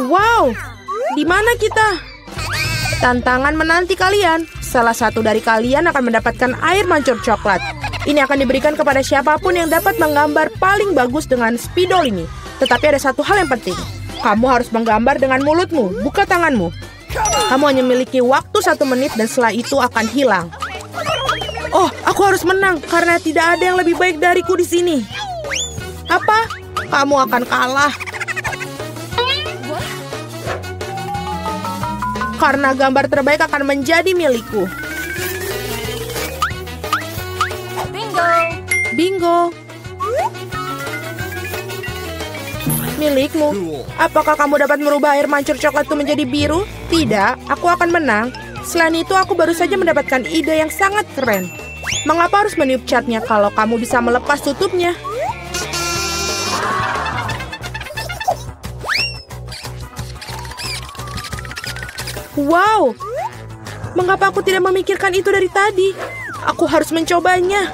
Wow, di mana kita? Tantangan menanti kalian. Salah satu dari kalian akan mendapatkan air mancur coklat. Ini akan diberikan kepada siapapun yang dapat menggambar paling bagus dengan spidol ini. Tetapi ada satu hal yang penting. Kamu harus menggambar dengan mulutmu, bukan tanganmu. Kamu hanya memiliki waktu 1 menit dan setelah itu akan hilang. Oh, aku harus menang karena tidak ada yang lebih baik dariku di sini. Apa? Kamu akan kalah. Karena gambar terbaik akan menjadi milikku. Bingo. Bingo. Milikmu. Apakah kamu dapat merubah air mancur coklat itu menjadi biru? Tidak, aku akan menang. Selain itu, aku baru saja mendapatkan ide yang sangat keren. Mengapa harus meniup catnya kalau kamu bisa melepas tutupnya? Wow! Mengapa aku tidak memikirkan itu dari tadi? Aku harus mencobanya.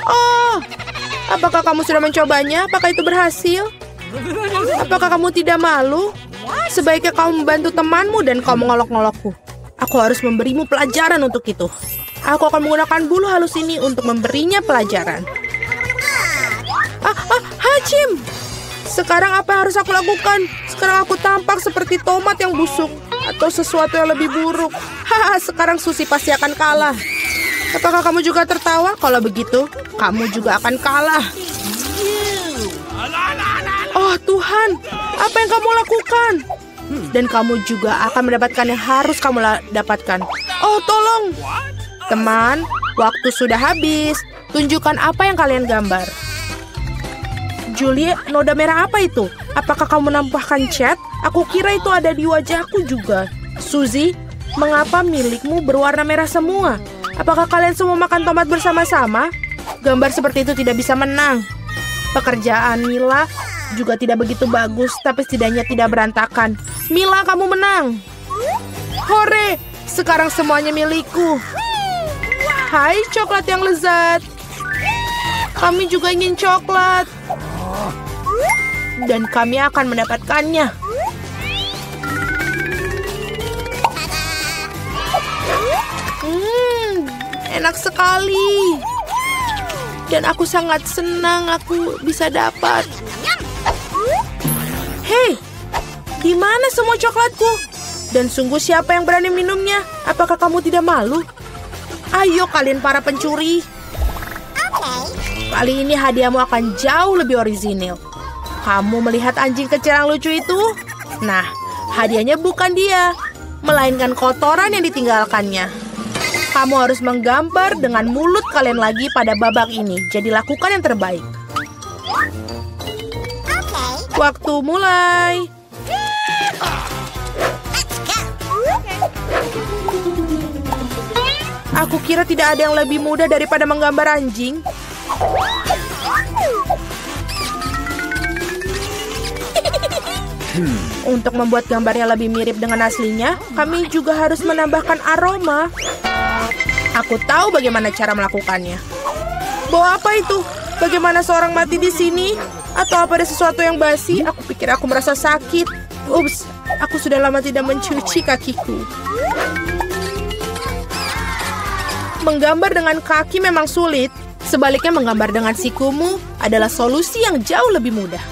Oh! Apakah kamu sudah mencobanya? Apakah itu berhasil? Apakah kamu tidak malu? Sebaiknya kamu membantu temanmu dan kau mengolok-ngolokku. Aku harus memberimu pelajaran untuk itu. Aku akan menggunakan bulu halus ini untuk memberinya pelajaran. Hachim! Sekarang apa yang harus aku lakukan? Sekarang aku tampak seperti tomat yang busuk. Atau sesuatu yang lebih buruk. Sekarang Suzy pasti akan kalah. Apakah kamu juga tertawa? Kalau begitu, kamu juga akan kalah. Oh Tuhan, apa yang kamu lakukan? Dan kamu juga akan mendapatkan yang harus kamu dapatkan. Oh tolong. Teman, waktu sudah habis. Tunjukkan apa yang kalian gambar. Julie, noda merah apa itu? Apakah kamu menambahkan cat? Aku kira itu ada di wajahku juga. Suzy, mengapa milikmu berwarna merah semua? Apakah kalian semua makan tomat bersama-sama? Gambar seperti itu tidak bisa menang. Pekerjaan Mila juga tidak begitu bagus, tapi setidaknya tidak berantakan. Mila, kamu menang. Hore, sekarang semuanya milikku. Hai, coklat yang lezat. Kami juga ingin coklat. Dan kami akan mendapatkannya. Enak sekali. Dan aku sangat senang aku bisa dapat. Hei, di mana semua coklatku? Dan sungguh siapa yang berani minumnya? Apakah kamu tidak malu? Ayo kalian para pencuri. Kali ini hadiahmu akan jauh lebih orisinil. Kamu melihat anjing kecil yang lucu itu? Nah, hadiahnya bukan dia, melainkan kotoran yang ditinggalkannya. Kamu harus menggambar dengan mulut kalian lagi pada babak ini. Jadi lakukan yang terbaik. Waktu mulai. Aku kira tidak ada yang lebih mudah daripada menggambar anjing. Untuk membuat gambarnya lebih mirip dengan aslinya, kami juga harus menambahkan aroma. Aku tahu bagaimana cara melakukannya. Bawa apa itu? Bagaimana seorang mati di sini? Atau apa ada sesuatu yang basi? Aku pikir aku merasa sakit. Ups, aku sudah lama tidak mencuci kakiku. Menggambar dengan kaki memang sulit. Sebaliknya menggambar dengan sikumu adalah solusi yang jauh lebih mudah.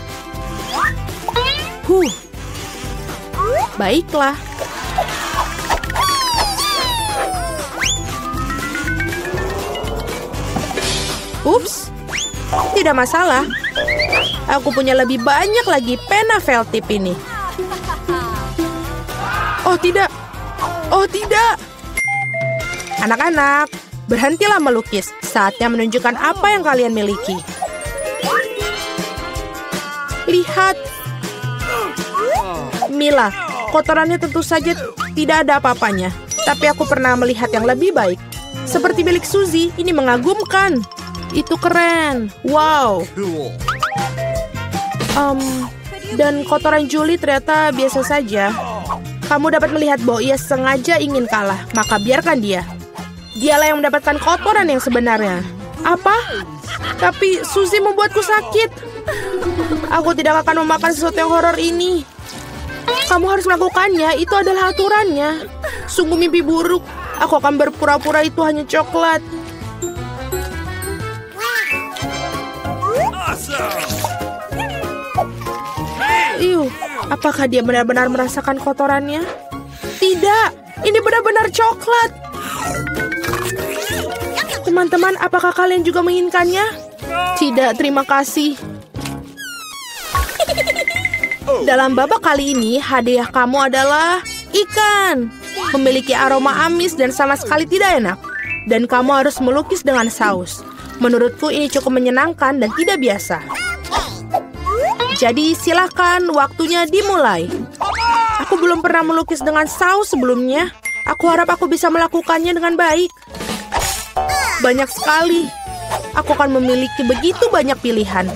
Baiklah. Ups, tidak masalah. Aku punya lebih banyak lagi pena felt tip ini. Oh tidak. Oh tidak. Anak-anak, berhentilah melukis. Saatnya menunjukkan apa yang kalian miliki. Lihat. Mila, kotorannya tentu saja tidak ada apa-apanya. Tapi aku pernah melihat yang lebih baik. Seperti milik Suzy, ini mengagumkan. Itu keren. Wow. Dan kotoran Julie ternyata biasa saja. Kamu dapat melihat bahwa ia sengaja ingin kalah. Maka biarkan dia. Dialah yang mendapatkan kotoran yang sebenarnya. Apa? Tapi Suzy membuatku sakit. Aku tidak akan memakan sesuatu yang horor ini. Kamu harus melakukannya, itu adalah aturannya. Sungguh mimpi buruk. Aku akan berpura-pura itu hanya coklat. Iuh, apakah dia benar-benar merasakan kotorannya? Tidak, ini benar-benar coklat. Teman-teman, apakah kalian juga menginginkannya? Tidak, terima kasih. Dalam babak kali ini, hadiah kamu adalah ikan. Memiliki aroma amis dan sama sekali tidak enak. Dan kamu harus melukis dengan saus. Menurutku ini cukup menyenangkan dan tidak biasa. Jadi silakan, waktunya dimulai. Aku belum pernah melukis dengan saus sebelumnya. Aku harap aku bisa melakukannya dengan baik. Banyak sekali. Aku akan memiliki begitu banyak pilihan.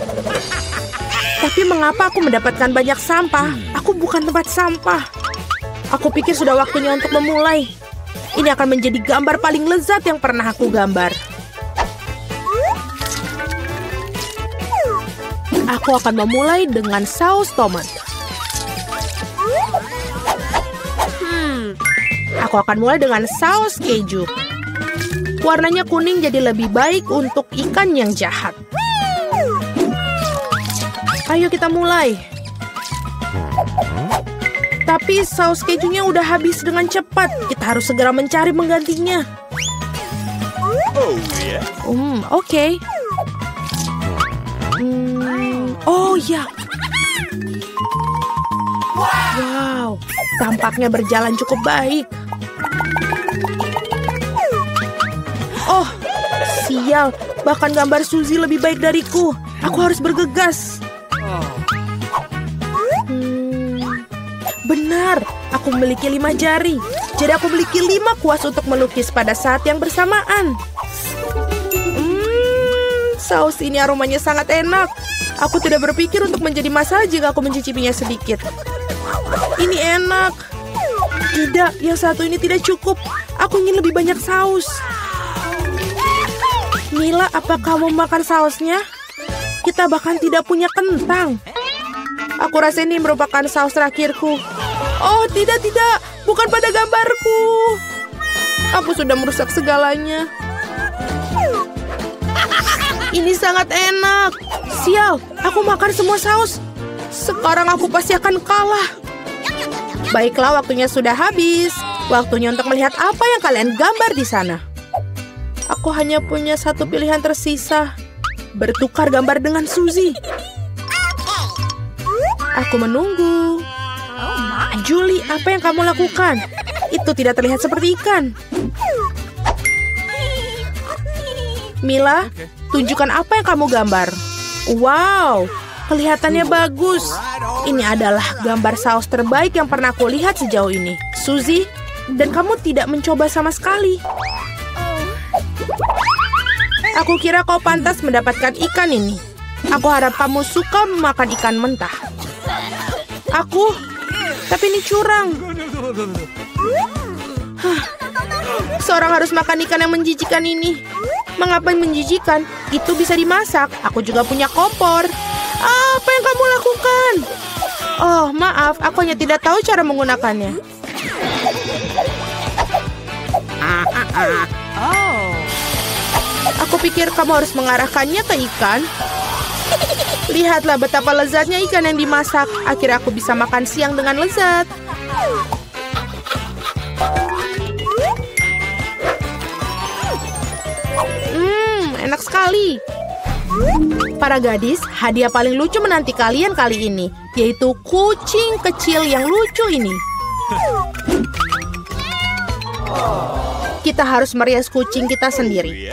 Tapi mengapa aku mendapatkan banyak sampah? Aku bukan tempat sampah. Aku pikir sudah waktunya untuk memulai. Ini akan menjadi gambar paling lezat yang pernah aku gambar. Aku akan memulai dengan saus tomat. Aku akan mulai dengan saus keju. Warnanya kuning jadi lebih baik untuk ikan yang jahat. Ayo kita mulai. Tapi saus kejunya udah habis dengan cepat. Kita harus segera mencari penggantinya. Oke. Oh ya. Wow, tampaknya berjalan cukup baik. Oh, sial. Bahkan gambar Suzy lebih baik dariku. Aku harus bergegas. Benar, aku memiliki 5 jari. Jadi aku memiliki 5 kuas untuk melukis pada saat yang bersamaan. Saus ini aromanya sangat enak. Aku tidak berpikir untuk menjadi masalah jika aku mencicipinya sedikit. Ini enak. Tidak, yang satu ini tidak cukup. Aku ingin lebih banyak saus. Mila, apa kamu makan sausnya? Kita bahkan tidak punya kentang. Aku rasa ini merupakan saus terakhirku. Oh, tidak. Bukan pada gambarku. Aku sudah merusak segalanya. Ini sangat enak. Sial, aku makan semua saus. Sekarang aku pasti akan kalah. Baiklah, waktunya sudah habis. Waktunya untuk melihat apa yang kalian gambar di sana. Aku hanya punya satu pilihan tersisa. Bertukar gambar dengan Suzy. Aku menunggu. Julie, apa yang kamu lakukan? Itu tidak terlihat seperti ikan. Mila, tunjukkan apa yang kamu gambar. Wow, kelihatannya bagus. Ini adalah gambar saus terbaik yang pernah aku lihat sejauh ini. Suzy, dan kamu tidak mencoba sama sekali. Aku kira kau pantas mendapatkan ikan ini. Aku harap kamu suka makan ikan mentah. Tapi ini curang. Seorang harus makan ikan yang menjijikan ini. Mengapa menjijikan? Itu bisa dimasak. Aku juga punya kompor. Apa yang kamu lakukan? Oh, maaf. Aku hanya tidak tahu cara menggunakannya. Aku pikir kamu harus mengarahkannya ke ikan. Lihatlah betapa lezatnya ikan yang dimasak. Akhirnya aku bisa makan siang dengan lezat. Enak sekali. Para gadis, hadiah paling lucu menanti kalian kali ini, yaitu kucing kecil yang lucu ini. Kita harus merias kucing kita sendiri.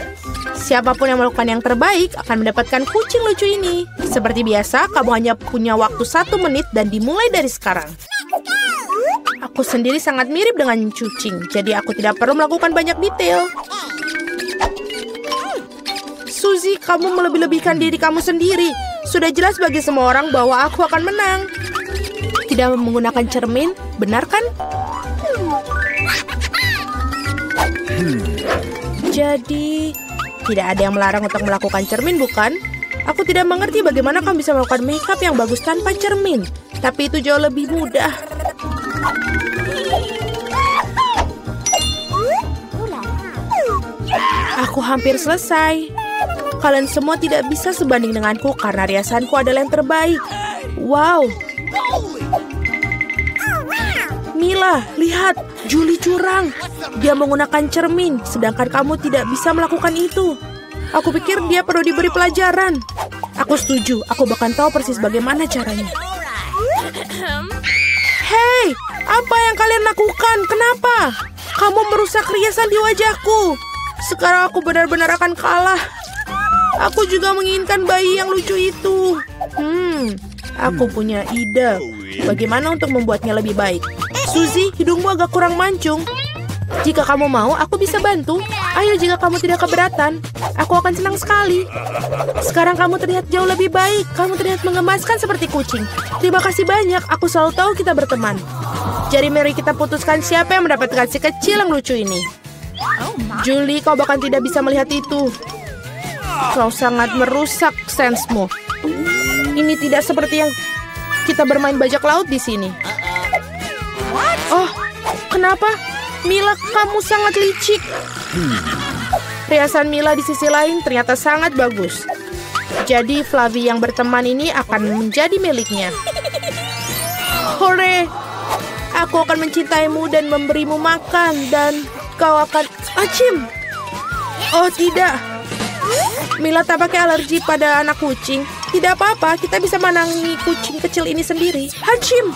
Siapapun yang melakukan yang terbaik akan mendapatkan kucing lucu ini. Seperti biasa, kamu hanya punya waktu 1 menit dan dimulai dari sekarang. Aku sendiri sangat mirip dengan kucing, jadi aku tidak perlu melakukan banyak detail. Suzy, kamu melebih-lebihkan diri kamu sendiri. Sudah jelas bagi semua orang bahwa aku akan menang. Tidak menggunakan cermin, benar kan? Jadi, tidak ada yang melarang untuk melakukan cermin, bukan? Aku tidak mengerti bagaimana kamu bisa melakukan makeup yang bagus tanpa cermin. Tapi itu jauh lebih mudah. Aku hampir selesai. Kalian semua tidak bisa sebanding denganku karena riasanku adalah yang terbaik. Wow. Mila, lihat. Julie curang. Dia menggunakan cermin, sedangkan kamu tidak bisa melakukan itu. Aku pikir dia perlu diberi pelajaran. Aku setuju. Aku bahkan tahu persis bagaimana caranya. Hei, apa yang kalian lakukan? Kenapa? Kamu merusak riasan di wajahku. Sekarang aku benar-benar akan kalah. Aku juga menginginkan bayi yang lucu itu. Aku punya ide. Bagaimana untuk membuatnya lebih baik? Suzy, hidungmu agak kurang mancung. Jika kamu mau, aku bisa bantu. Ayo, jika kamu tidak keberatan, aku akan senang sekali. Sekarang kamu terlihat jauh lebih baik. Kamu terlihat mengemaskan seperti kucing. Terima kasih banyak. Aku selalu tahu kita berteman. Jadi mari kita putuskan siapa yang mendapatkan si kecil yang lucu ini. Julie, kau bahkan tidak bisa melihat itu. Kau sangat merusak sensemu. Ini tidak seperti yang kita bermain bajak laut di sini. Oh, kenapa? Mila, kamu sangat licik. Riasan Mila di sisi lain ternyata sangat bagus. Jadi Flavie yang berteman ini akan menjadi miliknya. Hore! Aku akan mencintaimu dan memberimu makan. Dan kau akan... Acim! Oh tidak. Mila tampaknya alergi pada anak kucing. Tidak apa-apa, kita bisa menangani kucing kecil ini sendiri. Acim!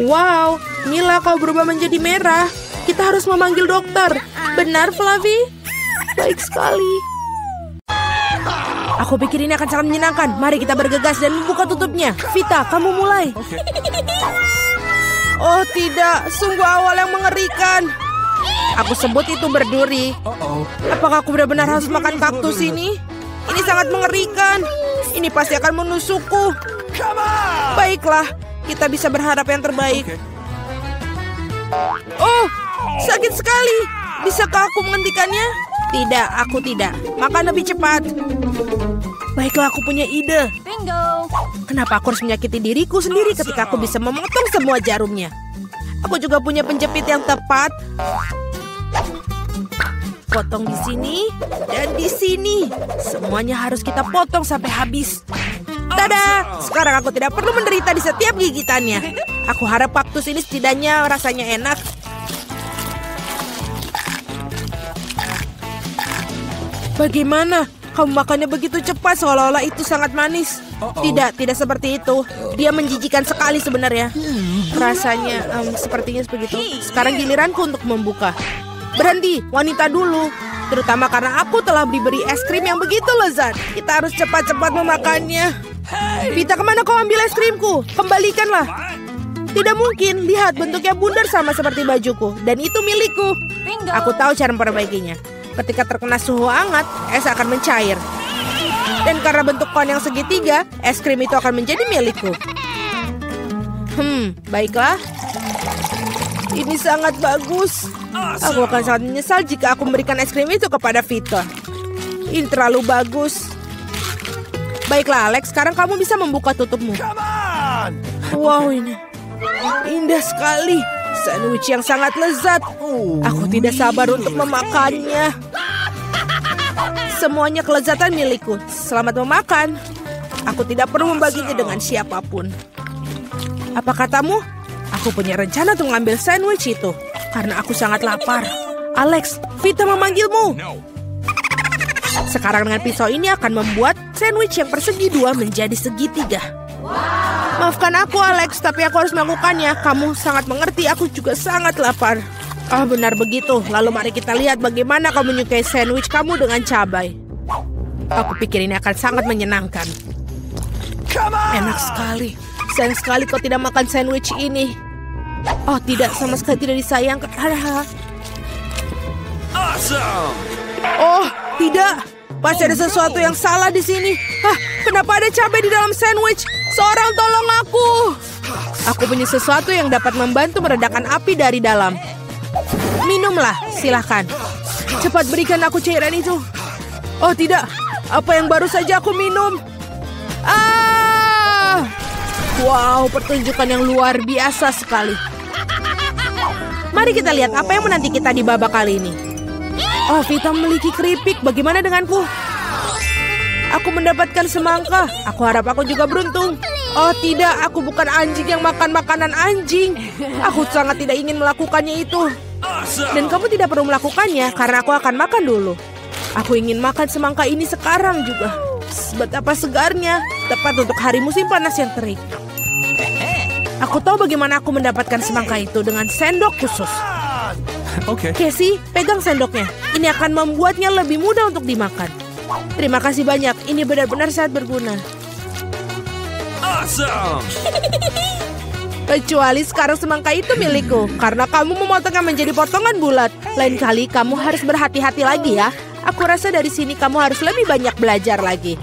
Wow, Mila, kau berubah menjadi merah. Kita harus memanggil dokter. Benar, Flavie? Baik sekali. Aku pikir ini akan sangat menyenangkan. Mari kita bergegas dan membuka tutupnya. Vita, kamu mulai. Oh tidak, sungguh awal yang mengerikan. Aku sebut itu berduri. Apakah aku benar-benar harus makan kaktus ini? Ini sangat mengerikan. Ini pasti akan menusukku. Baiklah, kita bisa berharap yang terbaik. Oh, sakit sekali. Bisakah aku menghentikannya? Tidak, aku tidak. Makan lebih cepat. Baiklah, aku punya ide. Bingo. Kenapa aku harus menyakiti diriku sendiri ketika aku bisa memotong semua jarumnya? Aku juga punya penjepit yang tepat. Potong di sini dan di sini. Semuanya harus kita potong sampai habis. Tada! Sekarang aku tidak perlu menderita di setiap gigitannya. Aku harap kaktus ini setidaknya rasanya enak. Bagaimana? Kamu makannya begitu cepat seolah-olah itu sangat manis. Tidak seperti itu. Dia menjijikan sekali sebenarnya. Rasanya sepertinya begitu. Sekarang giliranku untuk membuka. Berhenti, wanita dulu. Terutama karena aku telah diberi es krim yang begitu lezat. Kita harus cepat-cepat memakannya. Vita, kemana kau ambil es krimku? Kembalikanlah. Tidak mungkin, lihat bentuknya bundar sama seperti bajuku. Dan itu milikku. Aku tahu cara memperbaikinya. Ketika terkena suhu hangat, es akan mencair. Dan karena bentuk kon yang segitiga, es krim itu akan menjadi milikku. Baiklah. Ini sangat bagus. Aku akan sangat menyesal jika aku memberikan es krim itu kepada Vita. Ini terlalu bagus. Baiklah, Alex. Sekarang kamu bisa membuka tutupmu. Wow, ini indah sekali. Sandwich yang sangat lezat. Aku tidak sabar untuk memakannya. Semuanya kelezatan milikku. Selamat memakan. Aku tidak perlu membaginya dengan siapapun. Apa katamu? Aku punya rencana untuk mengambil sandwich itu. Karena aku sangat lapar. Alex, Vita memanggilmu. Sekarang dengan pisau ini akan membuat sandwich yang persegi dua menjadi segitiga. Maafkan aku, Alex, tapi aku harus melakukannya. Kamu sangat mengerti, aku juga sangat lapar. Ah, benar begitu. Lalu mari kita lihat bagaimana kau menyukai sandwich kamu dengan cabai. Aku pikir ini akan sangat menyenangkan. Enak sekali. Sayang sekali kau tidak makan sandwich ini. Oh tidak, sama sekali tidak disayangkan. Oh tidak, pasti ada sesuatu yang salah di sini. Kenapa ada cabai di dalam sandwich? Seorang tolong aku. Aku punya sesuatu yang dapat membantu meredakan api dari dalam. Minumlah, silahkan. Cepat berikan aku cairan itu. Oh tidak, Apa yang baru saja aku minum? Wow, pertunjukan yang luar biasa sekali. Mari kita lihat apa yang menanti kita di babak kali ini. Oh, Vita memiliki keripik. Bagaimana denganku? Aku mendapatkan semangka. Aku harap aku juga beruntung. Oh tidak, aku bukan anjing yang makan makanan anjing. Aku sangat tidak ingin melakukannya itu. Dan kamu tidak perlu melakukannya karena aku akan makan dulu. Aku ingin makan semangka ini sekarang juga. Betapa segarnya, tepat untuk hari musim panas yang terik. Aku tahu bagaimana aku mendapatkan semangka itu dengan sendok khusus. Casey, pegang sendoknya. Ini akan membuatnya lebih mudah untuk dimakan. Terima kasih banyak, ini benar-benar sangat berguna. Awesome! Kecuali sekarang semangka itu milikku, karena kamu memotongnya menjadi potongan bulat. Lain kali kamu harus berhati-hati lagi ya. Aku rasa dari sini kamu harus lebih banyak belajar lagi.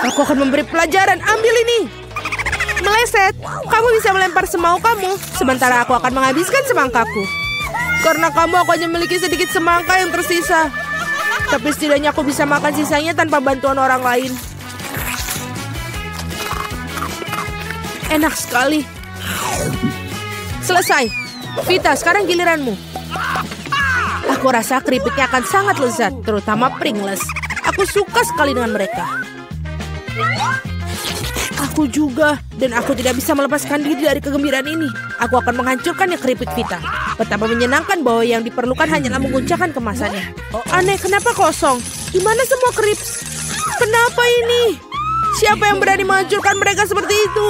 Aku akan memberi pelajaran, ambil ini. Meleset, kamu bisa melempar semau kamu, sementara aku akan menghabiskan semangkaku. Karena kamu aku hanya memiliki sedikit semangka yang tersisa. Tapi setidaknya aku bisa makan sisanya tanpa bantuan orang lain. Enak sekali. Selesai. Vita, sekarang giliranmu. Aku rasa keripiknya akan sangat lezat, terutama Pringles. Aku suka sekali dengan mereka. Aku juga, dan aku tidak bisa melepaskan diri dari kegembiraan ini. Aku akan menghancurkannya keripik Vita. Betapa menyenangkan bahwa yang diperlukan hanyalah menguncangkan kemasannya. Aneh, kenapa kosong? Di mana semua krips? Kenapa ini? Siapa yang berani menghancurkan mereka seperti itu?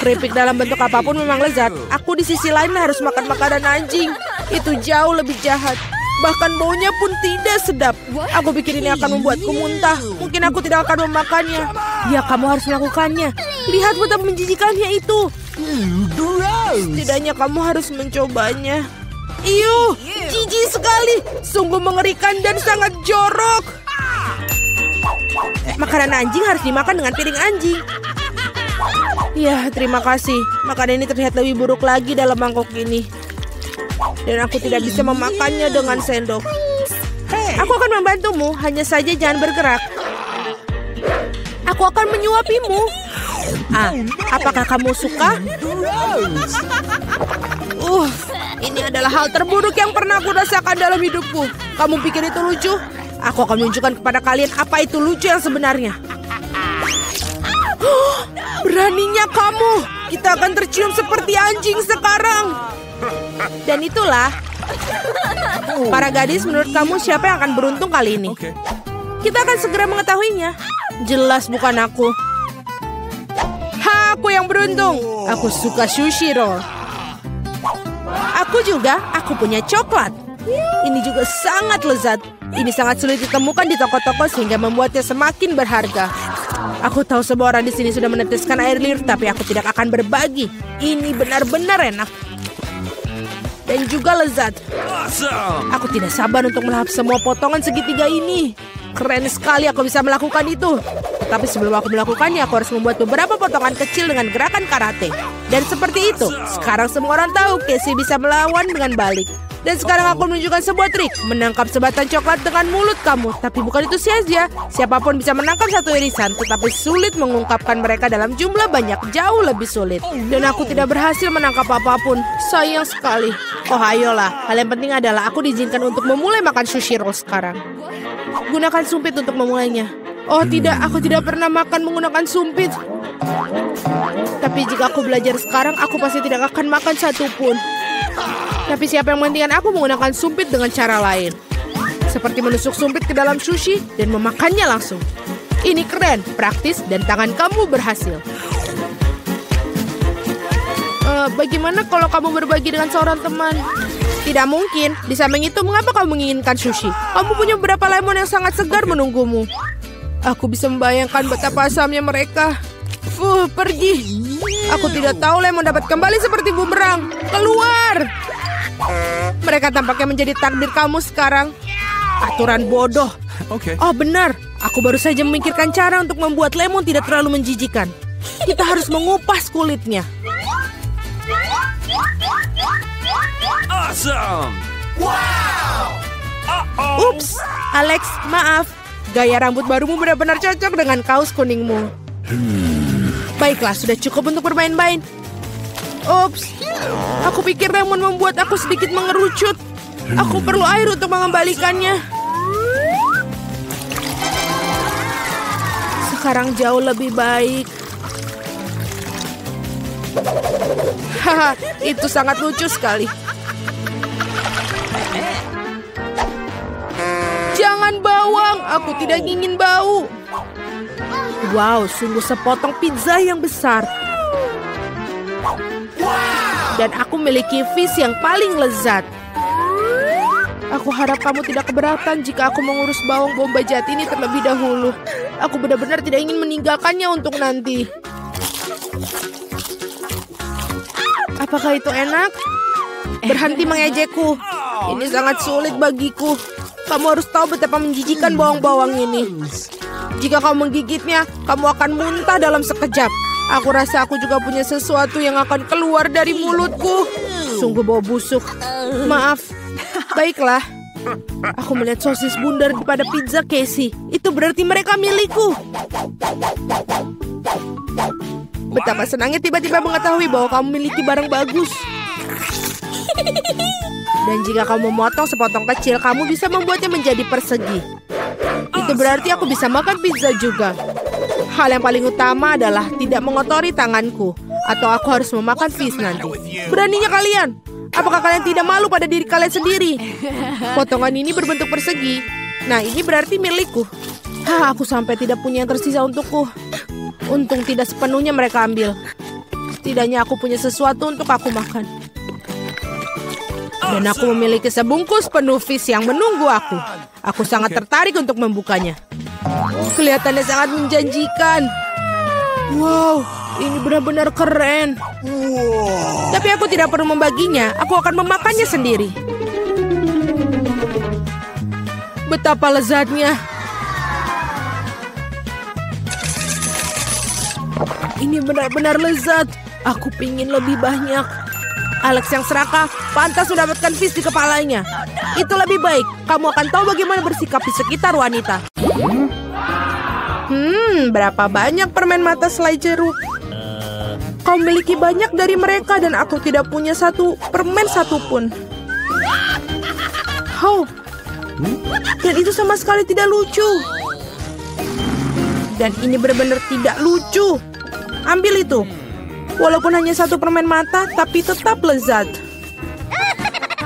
Keripik dalam bentuk apapun memang lezat. Aku di sisi lain harus makan makanan anjing. Itu jauh lebih jahat. Bahkan baunya pun tidak sedap. Aku pikir ini akan membuatku muntah. Mungkin aku tidak akan memakannya. Ya, kamu harus melakukannya. Lihat betapa menjijikannya itu. Setidaknya kamu harus mencobanya. Iuh, jijik sekali. Sungguh mengerikan dan sangat jorok. Makanan anjing harus dimakan dengan piring anjing. Ya, terima kasih. Makanan ini terlihat lebih buruk lagi dalam mangkok ini. Dan aku tidak bisa memakannya dengan sendok. Aku akan membantumu, hanya saja jangan bergerak. Aku akan menyuapimu. Apakah kamu suka? Ini adalah hal terburuk yang pernah aku rasakan dalam hidupku. Kamu pikir itu lucu? Aku akan menunjukkan kepada kalian apa itu lucu yang sebenarnya. Beraninya kamu. Kita akan tercium seperti anjing sekarang. Dan itulah. Para gadis, menurut kamu siapa yang akan beruntung kali ini? Kita akan segera mengetahuinya. Jelas bukan aku. Aku yang beruntung. Aku suka sushi roll. Aku juga, aku punya coklat. Ini juga sangat lezat. Ini sangat sulit ditemukan di toko-toko sehingga membuatnya semakin berharga. Aku tahu semua orang di sini sudah meneteskan air liur, tapi aku tidak akan berbagi. Ini benar-benar enak. Dan juga lezat. Aku tidak sabar untuk melahap semua potongan segitiga ini. Keren sekali aku bisa melakukan itu. Tapi sebelum aku melakukannya, aku harus membuat beberapa potongan kecil dengan gerakan karate. Dan seperti itu, sekarang semua orang tahu Casey bisa melawan dengan balik. Dan sekarang aku menunjukkan sebuah trik. Menangkap sebatang coklat dengan mulut kamu. Tapi bukan itu saja. Siapapun bisa menangkap satu irisan. Tetapi sulit mengungkapkan mereka dalam jumlah banyak. Jauh lebih sulit. Dan aku tidak berhasil menangkap apapun. Sayang sekali. Oh ayolah. Hal yang penting adalah aku diizinkan untuk memulai makan sushi roll sekarang. Gunakan sumpit untuk memulainya. Oh tidak, aku tidak pernah makan menggunakan sumpit. Tapi jika aku belajar sekarang, aku pasti tidak akan makan satupun. Tapi siapa yang menghentikan aku menggunakan sumpit dengan cara lain. Seperti menusuk sumpit ke dalam sushi dan memakannya langsung. Ini keren, praktis, dan tangan kamu berhasil. Bagaimana kalau kamu berbagi dengan seorang teman? Tidak mungkin. Di samping itu, mengapa kamu menginginkan sushi? Kamu punya beberapa lemon yang sangat segar menunggumu. Aku bisa membayangkan betapa asamnya mereka. Pergi. Aku tidak tahu lemon dapat kembali seperti bumerang. Keluar. Mereka tampaknya menjadi takdir kamu sekarang. Aturan bodoh. Oh benar. Aku baru saja memikirkan cara untuk membuat lemon tidak terlalu menjijikan. Kita harus mengupas kulitnya. Awesome! Wow! Ups, Alex, maaf. Gaya rambut barumu benar-benar cocok dengan kaos kuningmu. Baiklah, sudah cukup untuk bermain-main. Ups, aku pikir lemon membuat aku sedikit mengerucut. Aku perlu air untuk mengembalikannya. Sekarang jauh lebih baik. Haha, itu sangat lucu sekali. Jangan bawang, aku tidak ingin bau. Wow, sungguh sepotong pizza yang besar. Dan aku memiliki fish yang paling lezat. Aku harap kamu tidak keberatan jika aku mengurus bawang bombay jahat ini terlebih dahulu. Aku benar-benar tidak ingin meninggalkannya untuk nanti. Apakah itu enak? Berhenti mengejekku. Ini sangat sulit bagiku. Kamu harus tahu betapa menjijikan bawang-bawang ini. Jika kamu menggigitnya, kamu akan muntah dalam sekejap. Aku rasa aku juga punya sesuatu yang akan keluar dari mulutku. Sungguh bau busuk. Maaf. Baiklah. Aku melihat sosis bundar pada pizza Casey. Itu berarti mereka milikku. Betapa senangnya tiba-tiba mengetahui bahwa kamu memiliki barang bagus. Dan jika kamu memotong sepotong kecil, kamu bisa membuatnya menjadi persegi. Itu berarti aku bisa makan pizza juga. Hal yang paling utama adalah tidak mengotori tanganku. Atau aku harus memakan fish nanti. Beraninya kalian? Apakah kalian tidak malu pada diri kalian sendiri? Potongan ini berbentuk persegi. Nah, ini berarti milikku. Aku sampai tidak punya yang tersisa untukku. Untung tidak sepenuhnya mereka ambil. Setidaknya aku punya sesuatu untuk aku makan. Dan aku memiliki sebungkus penuh fish yang menunggu aku. Aku sangat tertarik untuk membukanya. Kelihatannya sangat menjanjikan. Wow, ini benar-benar keren. Tapi aku tidak perlu membaginya. Aku akan memakannya sendiri. Betapa lezatnya. Ini benar-benar lezat. Aku pingin lebih banyak. Alex yang serakah pantas mendapatkan fish di kepalanya. Itu lebih baik. Kamu akan tahu bagaimana bersikap di sekitar wanita. Berapa banyak permen mata selai jeruk? Kau memiliki banyak dari mereka dan aku tidak punya satu permen satupun. Dan itu sama sekali tidak lucu. Dan ini benar-benar tidak lucu. Ambil itu. Walaupun hanya satu permen mata, tapi tetap lezat.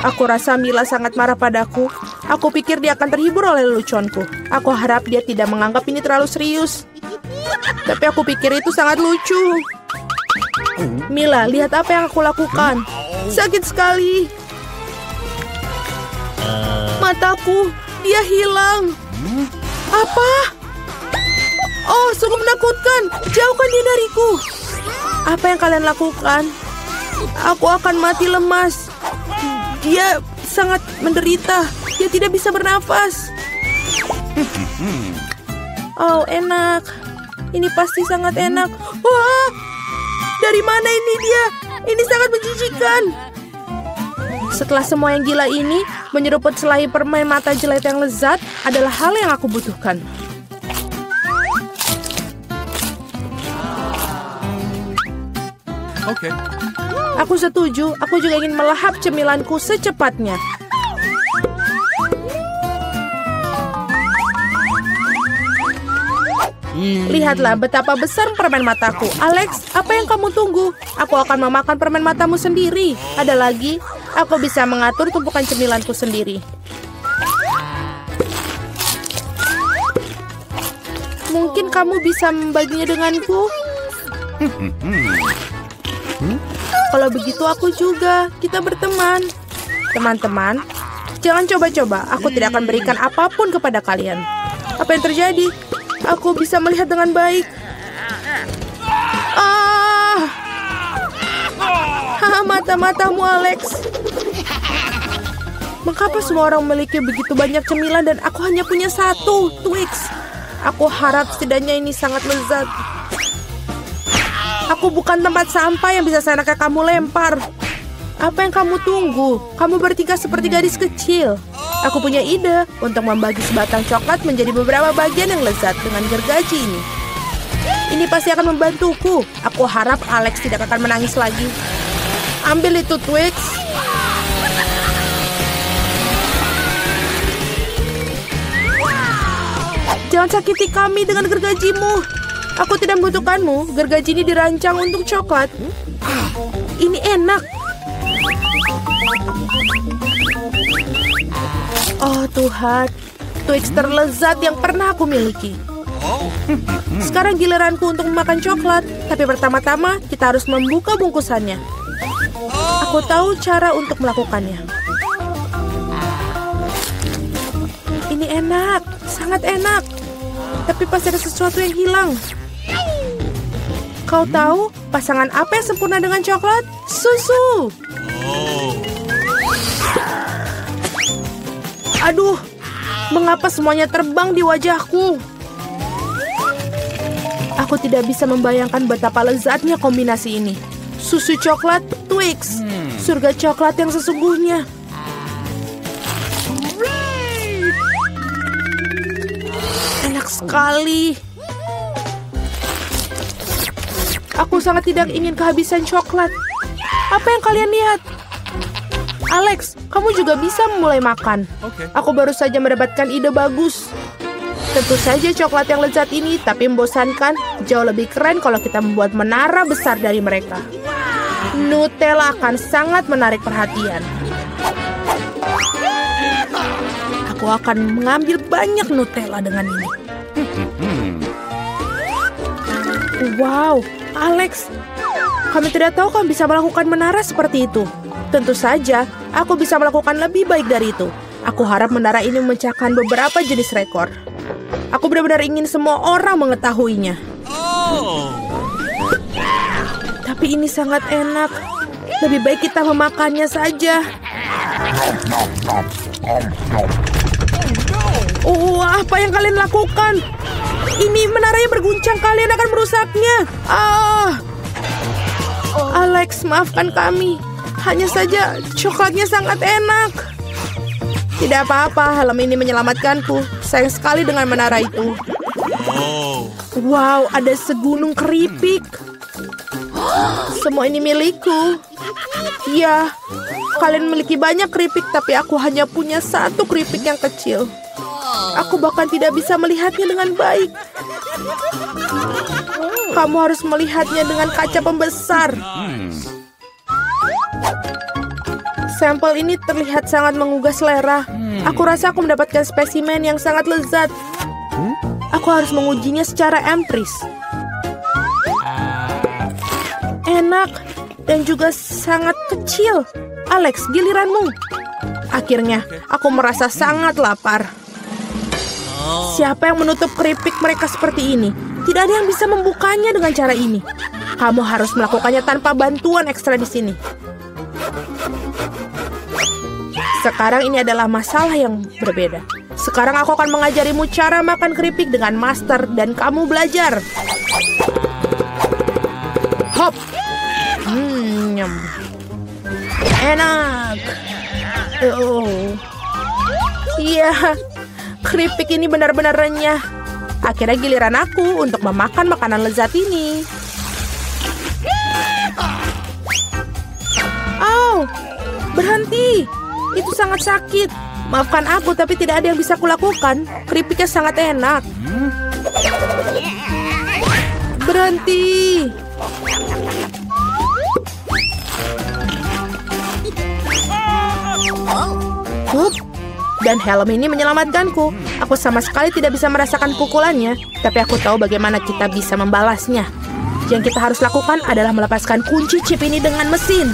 Aku rasa Mila sangat marah padaku. Aku pikir dia akan terhibur oleh leluconku. Aku harap dia tidak menganggap ini terlalu serius. Tapi aku pikir itu sangat lucu. Mila, lihat apa yang aku lakukan. Sakit sekali. Mataku, dia hilang. Apa? Oh, sungguh menakutkan. Jauhkan dia dariku. Apa yang kalian lakukan? Aku akan mati lemas. Dia sangat menderita. Dia tidak bisa bernafas. Oh, enak. Ini pasti sangat enak. Wah! Dari mana ini dia? Ini sangat menjijikan. Setelah semua yang gila ini, menyeruput selai permen mata jelek yang lezat adalah hal yang aku butuhkan. Oke. Aku setuju. Aku juga ingin melahap cemilanku secepatnya. Lihatlah betapa besar permen mataku. Alex, apa yang kamu tunggu? Aku akan memakan permen matamu sendiri. Ada lagi, aku bisa mengatur tumpukan cemilanku sendiri. Mungkin kamu bisa membaginya denganku? Kalau begitu aku juga. Kita berteman. Teman-teman, jangan coba-coba. Aku tidak akan berikan apapun kepada kalian. Apa yang terjadi? Aku bisa melihat dengan baik. Mata-matamu, Alex. Mengapa semua orang memiliki begitu banyak cemilan dan aku hanya punya satu, Twix? Aku harap setidaknya ini sangat lezat. Aku bukan tempat sampah yang bisa seenaknya kamu lempar. Apa yang kamu tunggu? Kamu bertingkah seperti gadis kecil. Aku punya ide untuk membagi sebatang coklat menjadi beberapa bagian yang lezat dengan gergaji ini. Ini pasti akan membantuku. Aku harap Alex tidak akan menangis lagi. Ambil itu, Twix. Jangan sakiti kami dengan gergajimu. Aku tidak membutuhkanmu. Gergaji ini dirancang untuk coklat. Ini enak. Oh Tuhan, Twix terlezat yang pernah aku miliki. Sekarang giliranku untuk memakan coklat. Tapi pertama-tama kita harus membuka bungkusannya. Aku tahu cara untuk melakukannya. Ini enak, sangat enak. Tapi pasti ada sesuatu yang hilang. Kau tahu pasangan apa yang sempurna dengan coklat? Susu. Aduh, mengapa semuanya terbang di wajahku? Aku tidak bisa membayangkan betapa lezatnya kombinasi ini. Susu coklat, Twix. Surga coklat yang sesungguhnya. Enak sekali. Aku sangat tidak ingin kehabisan coklat. Apa yang kalian lihat? Alex, kamu juga bisa mulai makan. Aku baru saja mendapatkan ide bagus. Tentu saja coklat yang lezat ini, tapi membosankan. Jauh lebih keren kalau kita membuat menara besar dari mereka. Nutella akan sangat menarik perhatian. Aku akan mengambil banyak Nutella dengan ini. Wow, Alex, kami tidak tahu kamu bisa melakukan menara seperti itu. Tentu saja, aku bisa melakukan lebih baik dari itu. Aku harap menara ini memecahkan beberapa jenis rekor. Aku benar-benar ingin semua orang mengetahuinya. Tapi ini sangat enak. Lebih baik kita memakannya saja. Oh, apa yang kalian lakukan? Ini menaranya berguncang, kalian akan merusaknya. Alex, maafkan kami. Hanya saja coklatnya sangat enak. Tidak apa-apa, helm ini menyelamatkanku. Sayang sekali dengan menara itu. Wow, ada segunung keripik. Semua ini milikku. Ya, kalian memiliki banyak keripik, tapi aku hanya punya satu keripik yang kecil. Aku bahkan tidak bisa melihatnya dengan baik. Kamu harus melihatnya dengan kaca pembesar. Sampel ini terlihat sangat menggugah selera. Aku rasa aku mendapatkan spesimen yang sangat lezat. Aku harus mengujinya secara empiris. Enak dan juga sangat kecil. Alex, giliranmu. Akhirnya, aku merasa sangat lapar. Siapa yang menutup keripik mereka seperti ini? Tidak ada yang bisa membukanya dengan cara ini. Kamu harus melakukannya tanpa bantuan ekstra di sini. Sekarang ini adalah masalah yang berbeda. Sekarang aku akan mengajarimu cara makan keripik dengan master dan kamu belajar. Hop. Nyam. Enak. Iya. Keripik ini benar-benar renyah. Akhirnya giliran aku untuk memakan makanan lezat ini. Berhenti. Itu sangat sakit. Maafkan aku, tapi tidak ada yang bisa kulakukan. Keripiknya sangat enak. Berhenti. Dan helm ini menyelamatkanku. Aku sama sekali tidak bisa merasakan pukulannya, tapi aku tahu bagaimana kita bisa membalasnya. Yang kita harus lakukan adalah melepaskan kunci chip ini dengan mesin.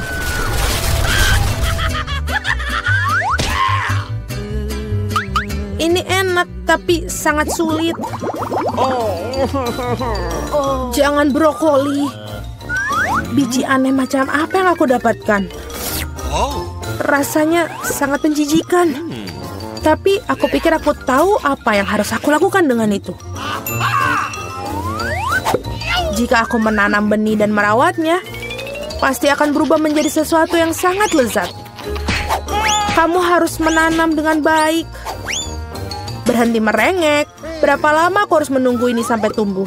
Ini enak, tapi sangat sulit. Jangan brokoli. Biji aneh macam apa yang aku dapatkan? Rasanya sangat menjijikan. Tapi aku pikir aku tahu apa yang harus aku lakukan dengan itu. Jika aku menanam benih dan merawatnya, pasti akan berubah menjadi sesuatu yang sangat lezat. Kamu harus menanam dengan baik. Berhenti merengek. Berapa lama aku harus menunggu ini sampai tumbuh?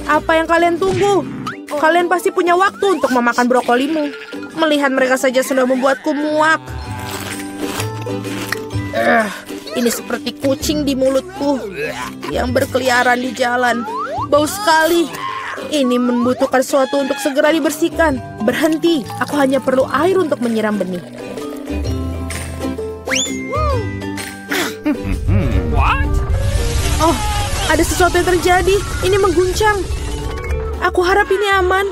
Apa yang kalian tunggu? Kalian pasti punya waktu untuk memakan brokolimu. Melihat mereka saja sudah membuatku muak. Ini seperti kucing di mulutku yang berkeliaran di jalan. Bau sekali. Ini membutuhkan sesuatu untuk segera dibersihkan. Berhenti, aku hanya perlu air untuk menyiram benih. Oh, ada sesuatu yang terjadi. Ini mengguncang. Aku harap ini aman.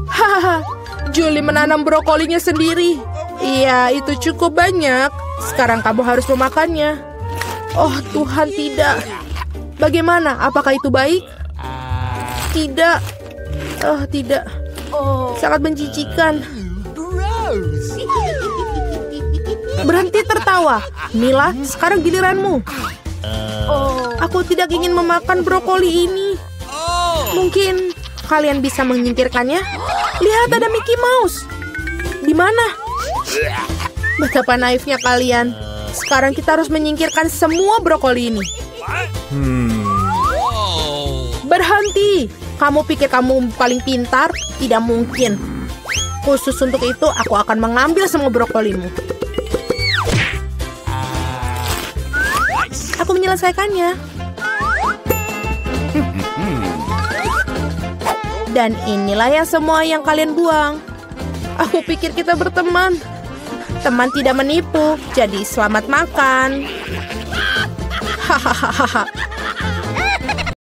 Hahaha, Julie menanam brokolinya sendiri. Iya, itu cukup banyak. Sekarang kamu harus memakannya. Oh Tuhan, tidak. Bagaimana? Apakah itu baik? Tidak. Oh, tidak. Sangat menjijikan. Berhenti tertawa. Mila, sekarang giliranmu. Aku tidak ingin memakan brokoli ini. Mungkin kalian bisa menyingkirkannya? Lihat, ada Mickey Mouse. Di mana? Betapa naifnya kalian. Sekarang kita harus menyingkirkan semua brokoli ini. Berhenti. Kamu pikir kamu paling pintar? Tidak mungkin. Khusus untuk itu, aku akan mengambil semua brokolimu. Aku menyelesaikannya. Dan inilah yang semua yang kalian buang. Aku pikir kita berteman. Teman tidak menipu, jadi selamat makan. Hahaha.